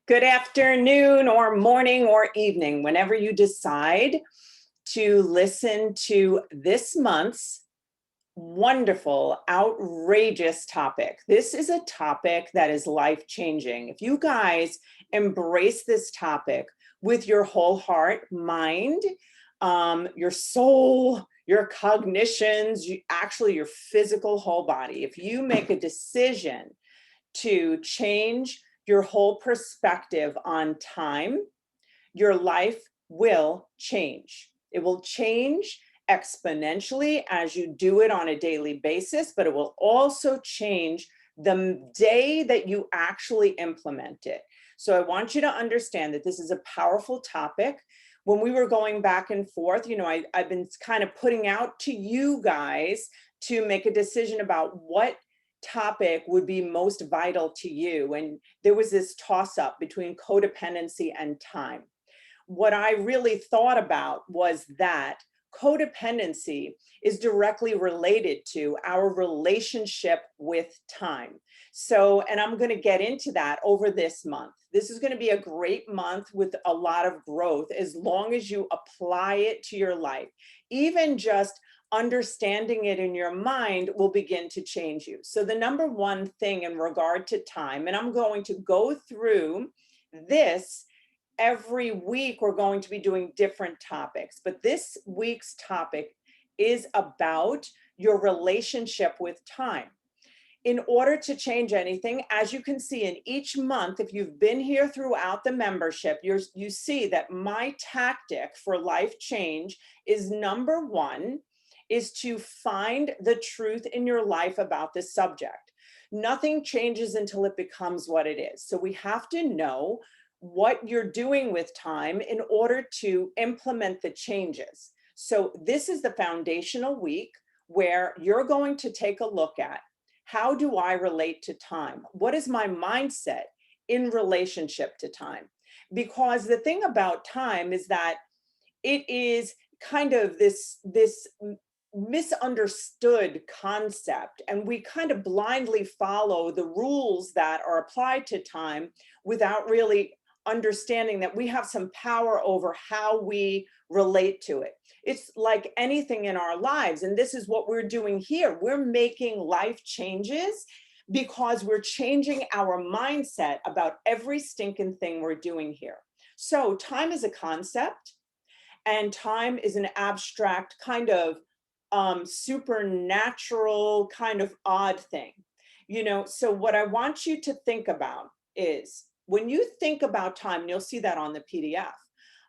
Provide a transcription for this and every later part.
Good afternoon or morning or evening, whenever you decide to listen to this month's wonderful, outrageous topic. This is a topic that is life-changing. If you guys embrace this topic with your whole heart, mind, your soul, your cognitions, actually your physical whole body, if you make a decision to change your whole perspective on time, your life will change. It will change exponentially as you do it on a daily basis, but it will also change the day that you actually implement it. So I want you to understand that this is a powerful topic. When we were going back and forth, I've been kind of putting out to you guys to make a decision about what topic would be most vital to you. And there was this toss up between codependency and time. What I really thought about was that codependency is directly related to our relationship with time. So, and I'm going to get into that over this month. This is going to be a great month with a lot of growth as long as you apply it to your life. Even just understanding it in your mind will begin to change you. So the number one thing in regard to time, and I'm going to go through this every week, we're going to be doing different topics, but this week's topic is about your relationship with time. In order to change anything, as you can see in each month, if you've been here throughout the membership, you see that my tactic for life change is number one, is to find the truth in your life about this subject. Nothing changes until it becomes what it is. So we have to know what you're doing with time in order to implement the changes. So this is the foundational week where you're going to take a look at, how do I relate to time? What is my mindset in relationship to time? Because the thing about time is that it is kind of this misunderstood concept, and we kind of blindly follow the rules that are applied to time without really understanding that we have some power over how we relate to it. It's like anything in our lives, and this is what we're doing here. We're making life changes because we're changing our mindset about every stinking thing we're doing here. So time is a concept, and time is an abstract kind of supernatural kind of odd thing. So what I want you to think about is, when you think about time, and you'll see that on the PDF,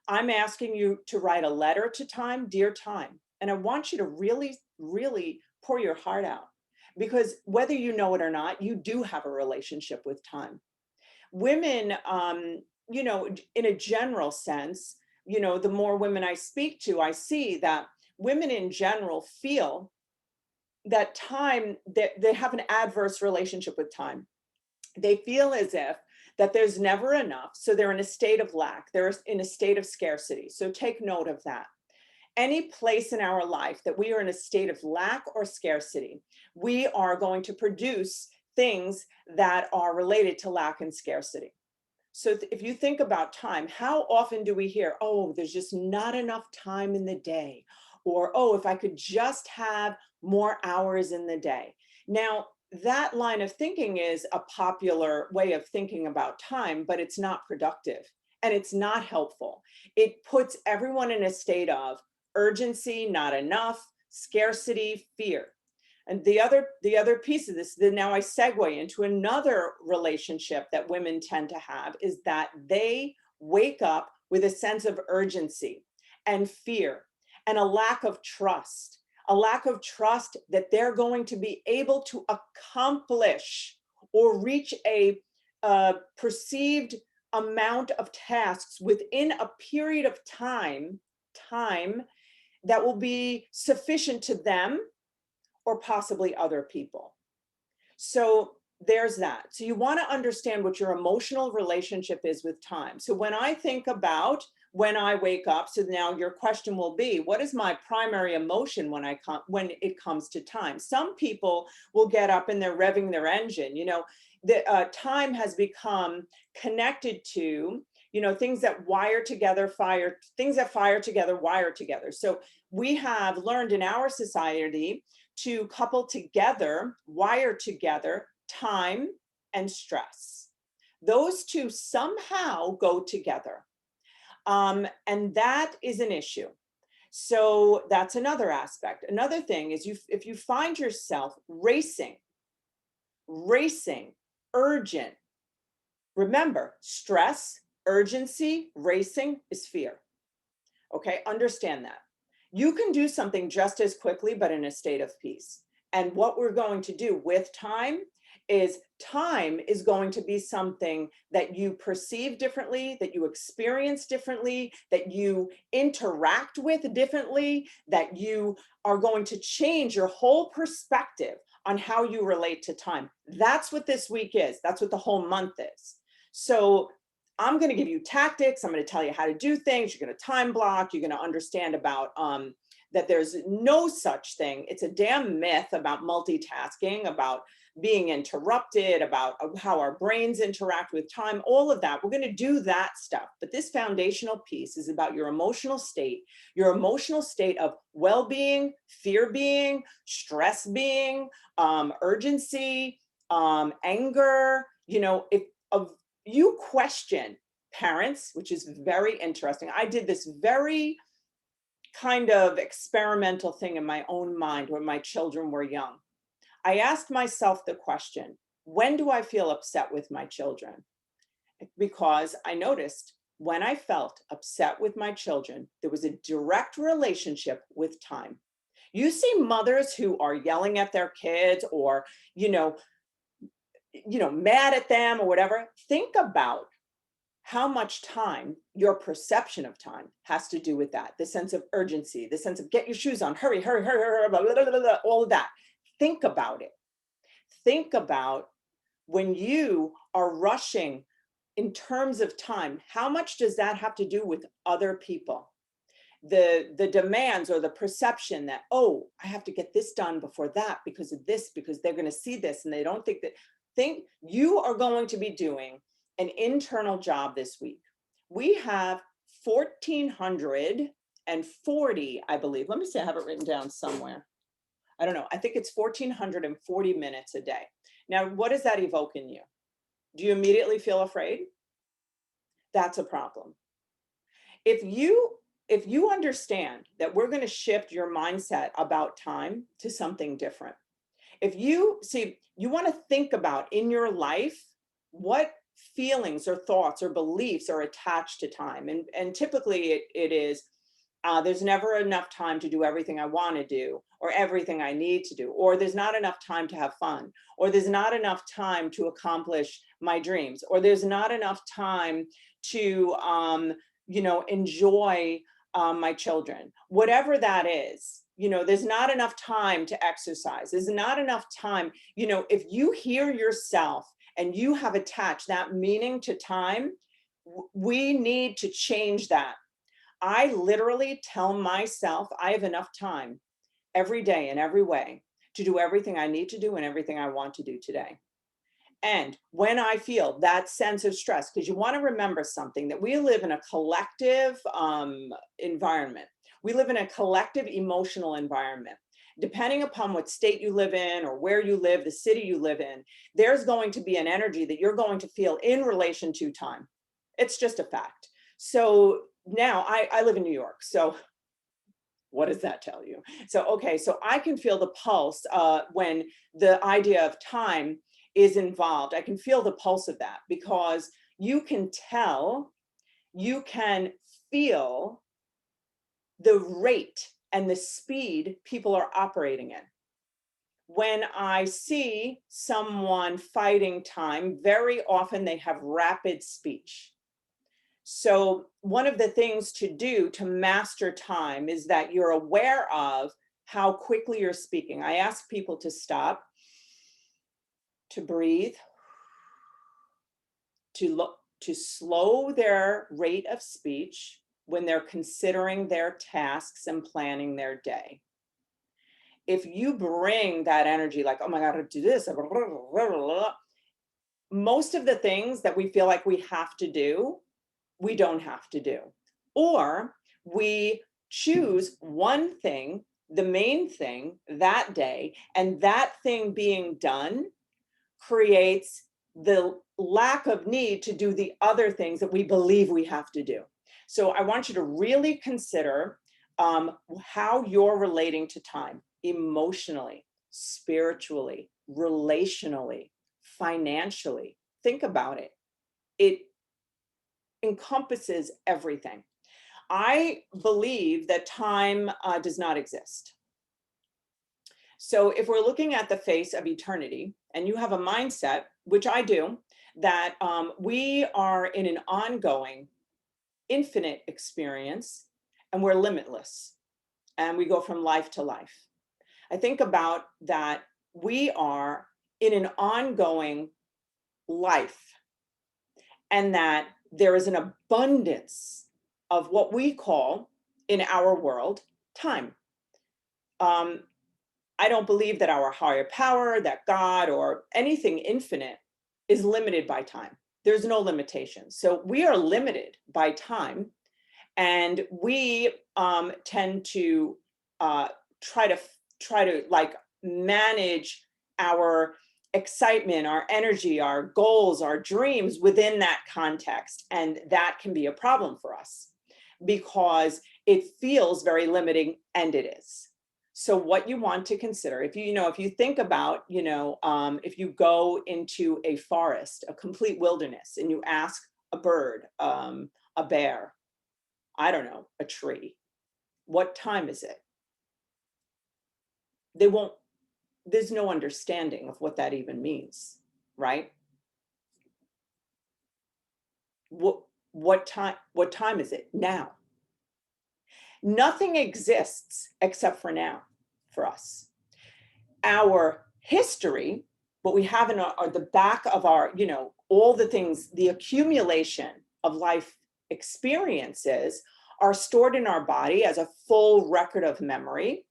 I'm asking you to write a letter to time, dear time. And I want you to really, really pour your heart out, because whether you know it or not, you do have a relationship with time. Women, in a general sense, the more women I speak to, I see that women in general feel that time, that they have an adverse relationship with time. They feel as if that there's never enough. So they're in a state of lack. They're in a state of scarcity. So take note of that. Any place in our life that we are in a state of lack or scarcity, we are going to produce things that are related to lack and scarcity. So if you think about time, how often do we hear, oh, there's just not enough time in the day? Or, oh, if I could just have more hours in the day. Now, that line of thinking is a popular way of thinking about time, but it's not productive and it's not helpful. It puts everyone in a state of urgency, not enough, scarcity, fear. And the other piece of this, then now I segue into another relationship that women tend to have, is that they wake up with a sense of urgency and fear and a lack of trust that they're going to be able to accomplish or reach a perceived amount of tasks within a period of time that will be sufficient to them or possibly other people. So there's that. So you want to understand what your emotional relationship is with time. So when I think about when I wake up. So now your question will be, what is my primary emotion when when it comes to time? Some people will get up and they're revving their engine. The time has become connected to, things that wire together, things that fire together, wire together. So we have learned in our society to couple together, wire together time and stress. Those two somehow go together. And that is an issue. So that's another aspect. Another thing is, if you find yourself racing, urgent, remember, stress, urgency, racing is fear. Okay, understand that. You can do something just as quickly, but in a state of peace. And what we're going to do with time is going to be something that you perceive differently, that you experience differently, that you interact with differently, that you are going to change your whole perspective on how you relate to time. That's what this week is. That's what the whole month is. So I'm going to give you tactics. I'm going to tell you how to do things. You're going to time block. You're going to understand about that there's no such thing. It's a damn myth about multitasking, about being interrupted, about how our brains interact with time, all of that. We're going to do that stuff. But this foundational piece is about your emotional state of well-being, fear being, stress being, urgency, anger. If you question parents, which is very interesting. I did this very kind of experimental thing in my own mind when my children were young. I asked myself the question, when do I feel upset with my children? Because I noticed when I felt upset with my children, there was a direct relationship with time. You see mothers who are yelling at their kids or, mad at them or whatever. Think about how much time, your perception of time, has to do with that. The sense of urgency, the sense of get your shoes on, hurry, hurry, hurry, hurry, blah, blah, blah, blah, blah, all of that. Think about it. Think about when you are rushing in terms of time, how much does that have to do with other people? The demands or the perception that, oh, I have to get this done before that because of this, because they're going to see this and they don't think that. You are going to be doing an internal job this week. We have 1,440, I believe. Let me see, I have it written down somewhere. I don't know. I think it's 1,440 minutes a day. Now, what does that evoke in you? Do you immediately feel afraid? That's a problem. If you understand that we're going to shift your mindset about time to something different, you want to think about in your life what feelings or thoughts or beliefs are attached to time. And typically it is, there's never enough time to do everything I want to do or everything I need to do, or there's not enough time to have fun, or there's not enough time to accomplish my dreams, or there's not enough time to, enjoy my children, whatever that is. There's not enough time to exercise. There's not enough time. If you hear yourself and you have attached that meaning to time, we need to change that. I literally tell myself I have enough time every day in every way to do everything I need to do and everything I want to do today. And when I feel that sense of stress, because you want to remember something, that we live in a collective environment. We live in a collective emotional environment. Depending upon what state you live in or where you live, the city you live in, there's going to be an energy that you're going to feel in relation to time. It's just a fact. So now I live in New York. So what does that tell you? So I can feel the pulse when the idea of time is involved. I can feel the pulse of that because you can feel the rate and the speed people are operating in. When I see someone fighting time, very often they have rapid speech. So one of the things to do to master time is that you're aware of how quickly you're speaking. I ask people to stop, to breathe, to slow their rate of speech, when they're considering their tasks and planning their day. If you bring that energy, like, oh my God, I do this, most of the things that we feel like we have to do, we don't have to do. Or we choose one thing, the main thing that day, and that thing being done creates the lack of need to do the other things that we believe we have to do. So I want you to really consider how you're relating to time emotionally, spiritually, relationally, financially. Think about it. It encompasses everything. I believe that time does not exist. So if we're looking at the face of eternity, and you have a mindset, which I do, that we are in an ongoing, infinite experience, and we're limitless, and we go from life to life. I think about that we are in an ongoing life, and that there is an abundance of what we call in our world time. I don't believe that our higher power, that God or anything infinite is limited by time. There's no limitation. So we are limited by time, and we tend to try to like manage our excitement, our energy, our goals, our dreams within that context. And that can be a problem for us because it feels very limiting, and it is. So what you want to consider, if you think about, if you go into a forest, a complete wilderness, and you ask a bird, a bear, I don't know, a tree, what time is it? There's no understanding of what that even means, right? What time is it now? Nothing exists except for now for us. Our history, what we have in the back of our, all the things, the accumulation of life experiences are stored in our body as a full record of memory.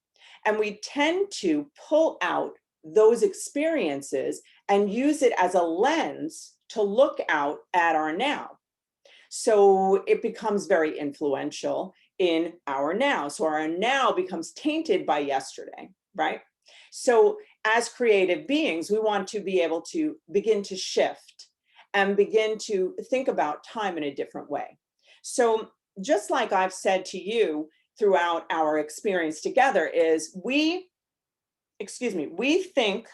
And we tend to pull out those experiences and use it as a lens to look out at our now. So it becomes very influential in our now. So our now becomes tainted by yesterday, right? So as creative beings, we want to be able to begin to shift and begin to think about time in a different way. So just like I've said to you throughout our experience together is we think,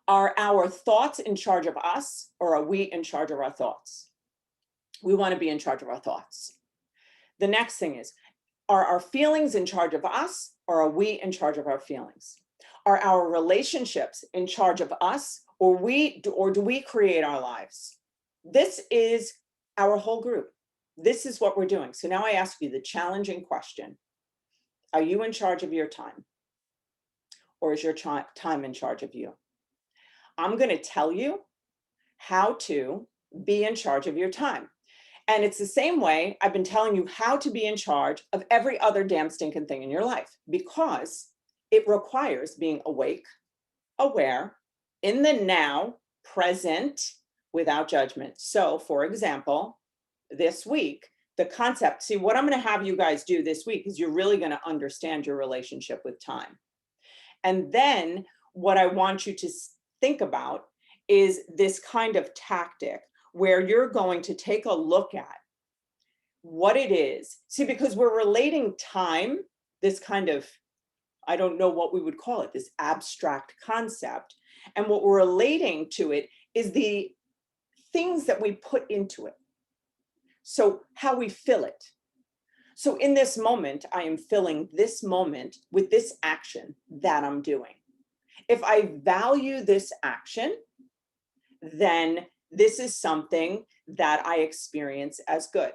are our thoughts in charge of us, or are we in charge of our thoughts? We want to be in charge of our thoughts. The next thing is, are our feelings in charge of us, or are we in charge of our feelings? Are our relationships in charge of us, or do we create our lives? This is our whole group. This is what we're doing. So now I ask you the challenging question. Are you in charge of your time? Or is your time in charge of you? I'm going to tell you how to be in charge of your time. And it's the same way I've been telling you how to be in charge of every other damn stinking thing in your life, because it requires being awake, aware, in the now, present, without judgment. So for example, this week, the concept, see what I'm going to have you guys do this week is you're really going to understand your relationship with time. And then what I want you to think about is this kind of tactic where you're going to take a look at what it is. See, because we're relating time, this kind of, I don't know what we would call it, this abstract concept. And what we're relating to it is the things that we put into it. So how we fill it. So in this moment, I am filling this moment with this action that I'm doing. If I value this action, then this is something that I experience as good.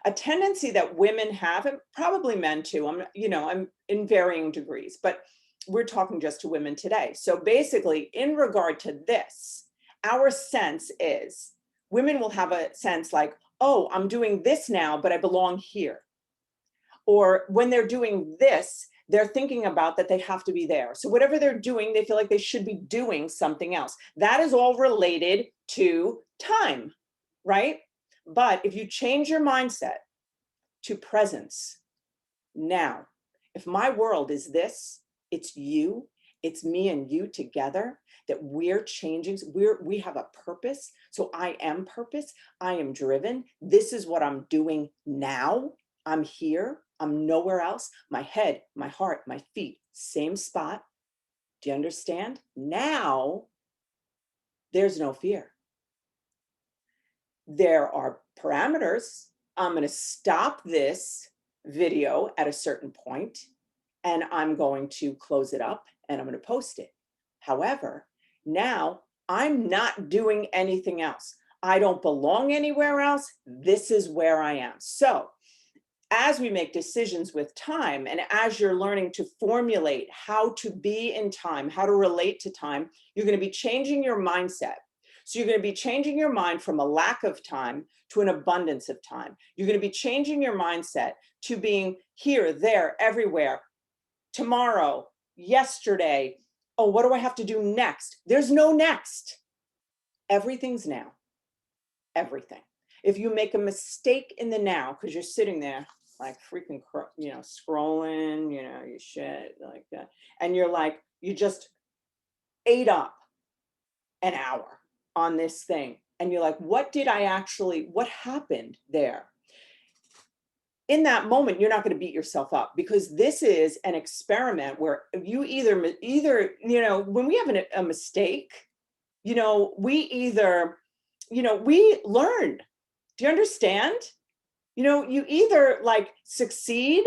A tendency that women have, and probably men too, I'm in varying degrees, but we're talking just to women today. So basically, in regard to this, our sense is, women will have a sense like, oh, I'm doing this now, but I belong here. Or when they're doing this, they're thinking about that they have to be there. So whatever they're doing, they feel like they should be doing something else. That is all related to time, right? But if you change your mindset to presence, now, if my world is this, it's you, it's me and you together, that we're changing, we have a purpose. So I am purpose, I am driven. This is what I'm doing now. I'm here, I'm nowhere else. My head, my heart, my feet, same spot. Do you understand? Now, there's no fear. There are parameters. I'm going to stop this video at a certain point and I'm going to close it up and I'm going to post it. However, now I'm not doing anything else. I don't belong anywhere else. This is where I am. So as we make decisions with time, and as you're learning to formulate how to be in time, how to relate to time, you're going to be changing your mindset. So you're going to be changing your mind from a lack of time to an abundance of time. You're going to be changing your mindset to being here, there, everywhere, tomorrow, yesterday. Oh, what do I have to do next? There's no next. Everything's now. Everything. If you make a mistake in the now, because you're sitting there like freaking, scrolling, your shit like that, and you're like, you just ate up an hour on this thing, and you're like, what happened there? In that moment, you're not going to beat yourself up, because this is an experiment where you either, when we have a mistake, we learn. Do you understand? You either like succeed,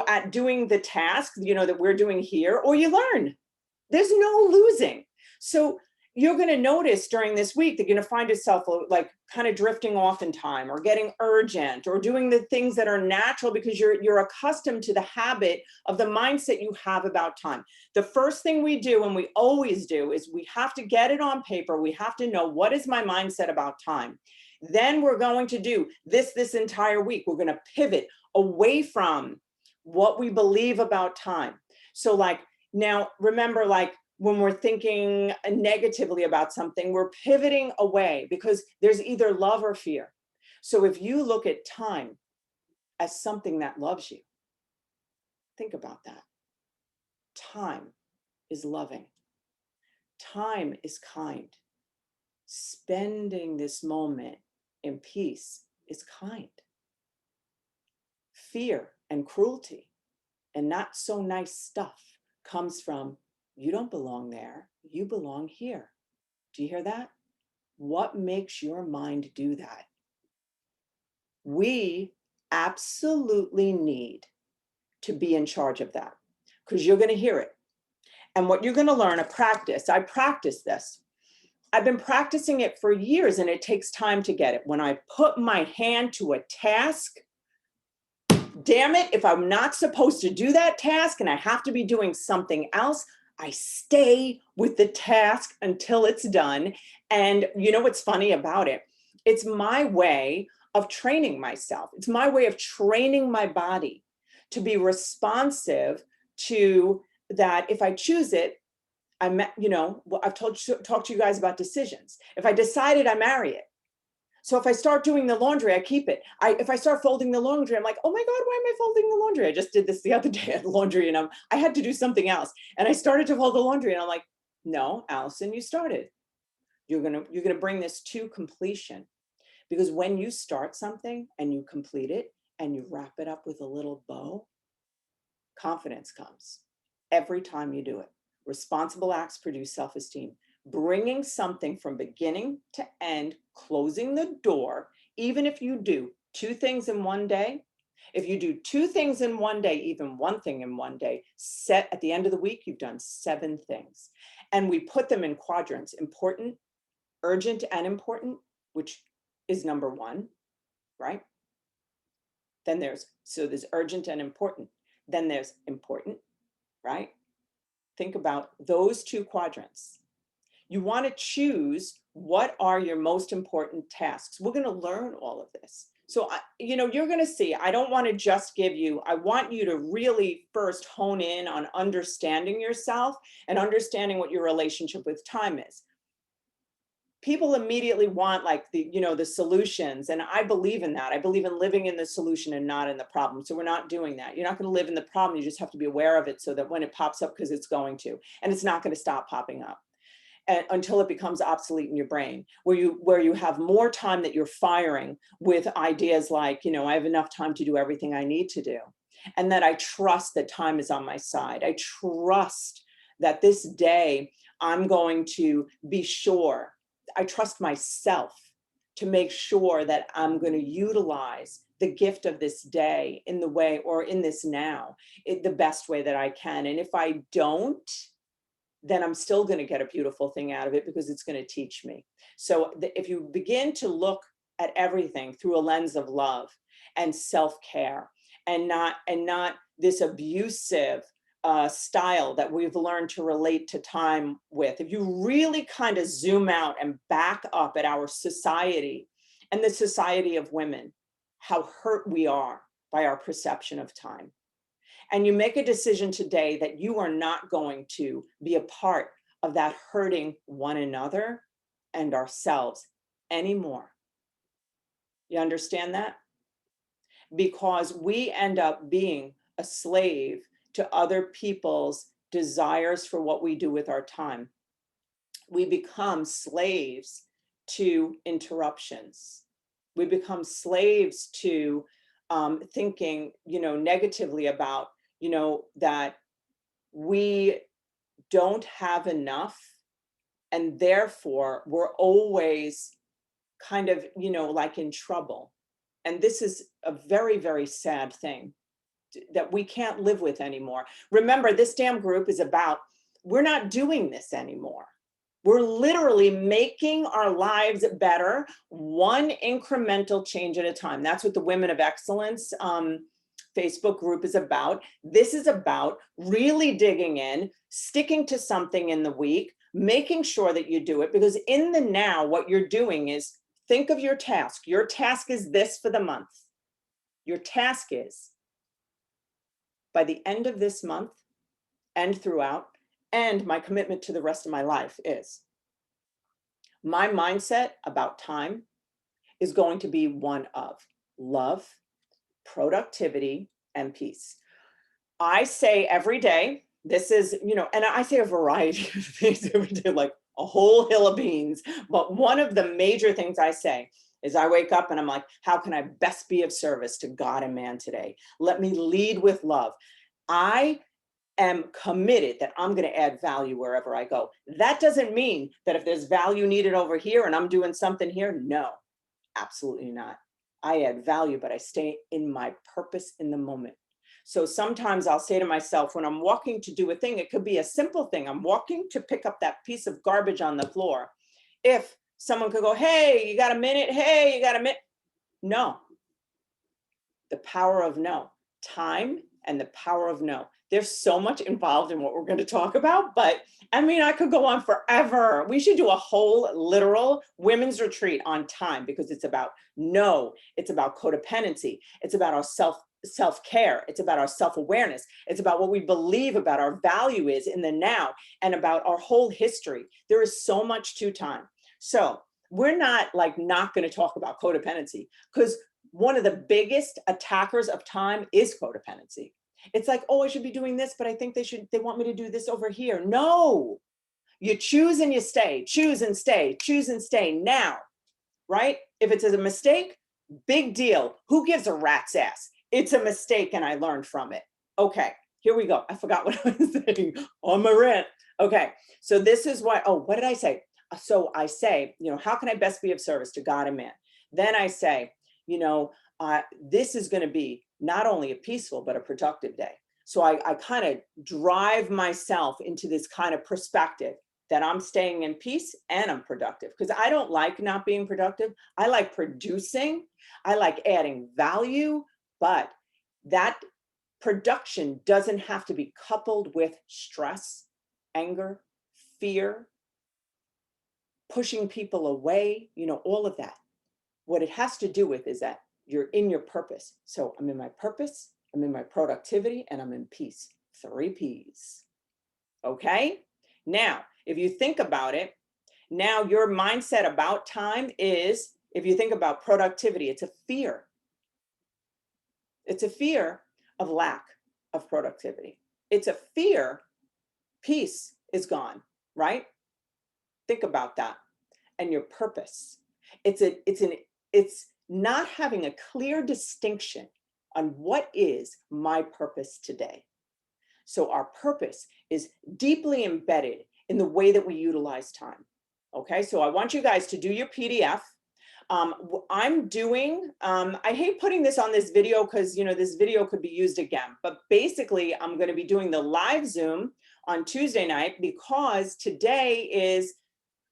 at doing the task, that we're doing here, or you learn. There's no losing. So you're going to notice during this week that you're going to find yourself like kind of drifting off in time, or getting urgent, or doing the things that are natural because you're accustomed to the habit of the mindset you have about time. The first thing we do, and we always do, is we have to get it on paper. We have to know, what is my mindset about time? Then we're going to do this entire week. We're going to pivot away from what we believe about time. So like, now remember, like when we're thinking negatively about something, we're pivoting away, because there's either love or fear. So if you look at time as something that loves you, think about that. Time is loving. Time is kind. Spending this moment in peace is kind. Fear and cruelty and not so nice stuff comes from, you don't belong there, you belong here. Do you hear that? What makes your mind do that? We absolutely need to be in charge of that, because you're going to hear it. And what you're going to learn, I practice this. I've been practicing it for years, and it takes time to get it. When I put my hand to a task, damn it, if I'm not supposed to do that task and I have to be doing something else, I stay with the task until it's done. And you know what's funny about it? It's my way of training myself. It's my way of training my body to be responsive to that. If I choose it, I've talked to you guys about decisions. If I decided, I marry it. So if I start doing the laundry, I keep it. If I start folding the laundry, I'm like, oh my God, why am I folding the laundry? I just did this the other day at laundry, and I had to do something else. And I started to fold the laundry, and I'm like, no, Allison, you started. You're gonna bring this to completion. Because when you start something and you complete it and you wrap it up with a little bow, confidence comes every time you do it. Responsible acts produce self-esteem. Bringing something from beginning to end, closing the door, even if you do 2 things in one day, if you do 2 things in one day, even 1 thing in one day, at the end of the week, you've done 7 things. And we put them in quadrants: important, urgent, and important, which is number 1, right? Then there's urgent and important. Then there's important, right? Think about those 2 quadrants. You want to choose What are your most important tasks? We're going to learn all of this. So, you're going to see, I don't want to just give you, I want you to really first hone in on understanding yourself and understanding what your relationship with time is. People immediately want like the solutions, and I believe in that. I believe in living in the solution and not in the problem. So we're not doing that. You're not going to live in the problem. You just have to be aware of it so that when it pops up, because it's going to, and it's not going to stop popping up until it becomes obsolete in your brain, where you have more time that you're firing with ideas like, I have enough time to do everything I need to do, and that I trust that time is on my side. I trust that this day I'm going to be sure. I trust myself to make sure that I'm going to utilize the gift of this day in the way, or in this now, the best way that I can. And if I don't, then I'm still going to get a beautiful thing out of it, because it's going to teach me. So if you begin to look at everything through a lens of love and self-care, and not this abusive style that we've learned to relate to time with, if you really kind of zoom out and back up at our society and the society of women, how hurt we are by our perception of time, and you make a decision today that you are not going to be a part of that hurting one another and ourselves anymore. You understand that? Because we end up being a slave to other people's desires for what we do with our time. We become slaves to interruptions. We become slaves to thinking, negatively about, that we don't have enough, and therefore we're always kind of, like in trouble. And this is a very, very sad thing that we can't live with anymore. Remember, this damn group is about, we're not doing this anymore. We're literally making our lives better, one incremental change at a time. That's what the Women of Excellence Facebook group is about. This is about really digging in, sticking to something in the week, making sure that you do it, because in the now, what you're doing is, think of your task. Your task is this for the month. Your task is, by the end of this month and throughout, and my commitment to the rest of my life is, my mindset about time is going to be one of love, productivity, and peace. I say every day, this is, and I say a variety of things every day, like a whole hill of beans. But one of the major things I say is, I wake up and I'm like, how can I best be of service to God and man today? Let me lead with love. I am committed that I'm going to add value wherever I go. That doesn't mean that if there's value needed over here and I'm doing something here, no, absolutely not. I add value, but I stay in my purpose in the moment. So sometimes I'll say to myself, when I'm walking to do a thing, it could be a simple thing. I'm walking to pick up that piece of garbage on the floor. If someone could go, hey, you got a minute? Hey, you got a minute? No. The power of no. Time and the power of no. There's so much involved in what we're going to talk about, but I could go on forever. We should do a whole literal women's retreat on time, because it's about no, it's about codependency, it's about our self-care, it's about our self-awareness, it's about what we believe about our value is in the now, and about our whole history. There is so much to time. So we're not going to talk about codependency, because one of the biggest attackers of time is codependency. It's like, oh, I should be doing this, but I think they want me to do this over here. No, you choose and you stay, choose and stay, choose and stay now, right? If it's a mistake, big deal. Who gives a rat's ass? It's a mistake and I learned from it. Okay, here we go. I forgot what I was saying on my rant. Okay, so this is why, what did I say? So I say, how can I best be of service to God and man? Then I say, this is going to be not only a peaceful, but a productive day. So I kind of drive myself into this kind of perspective that I'm staying in peace and I'm productive, because I don't like not being productive. I like producing. I like adding value, but that production doesn't have to be coupled with stress, anger, fear, pushing people away, you know, all of that. What it has to do with is that you're in your purpose. So I'm in my purpose, I'm in my productivity, and I'm in peace. 3 P's. Okay? Now, if you think about it, now your mindset about time is, if you think about productivity, it's a fear. It's a fear of lack of productivity. It's a fear peace is gone, right? Think about that. And your purpose. It's not having a clear distinction on what is my purpose today. So our purpose is deeply embedded in the way that we utilize time. Okay, so I want you guys to do your PDF. I'm doing, I hate putting this on this video because, you know, this video could be used again, but basically I'm going to be doing the live Zoom on Tuesday night because today is,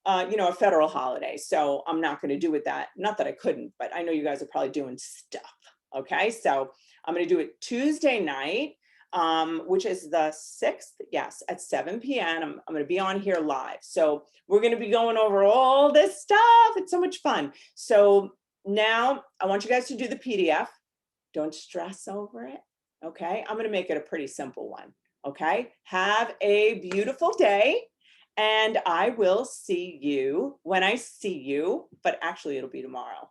you know, a federal holiday. So I'm not going to do it that, not that I couldn't, but I know you guys are probably doing stuff. Okay, so I'm going to do it Tuesday night, which is the 6th, yes, at 7 p.m. I'm going to be on here live. So we're going to be going over all this stuff. It's so much fun. So now I want you guys to do the PDF. Don't stress over it. Okay, I'm going to make it a pretty simple one. Okay, have a beautiful day. And I will see you when I see you, but actually it'll be tomorrow.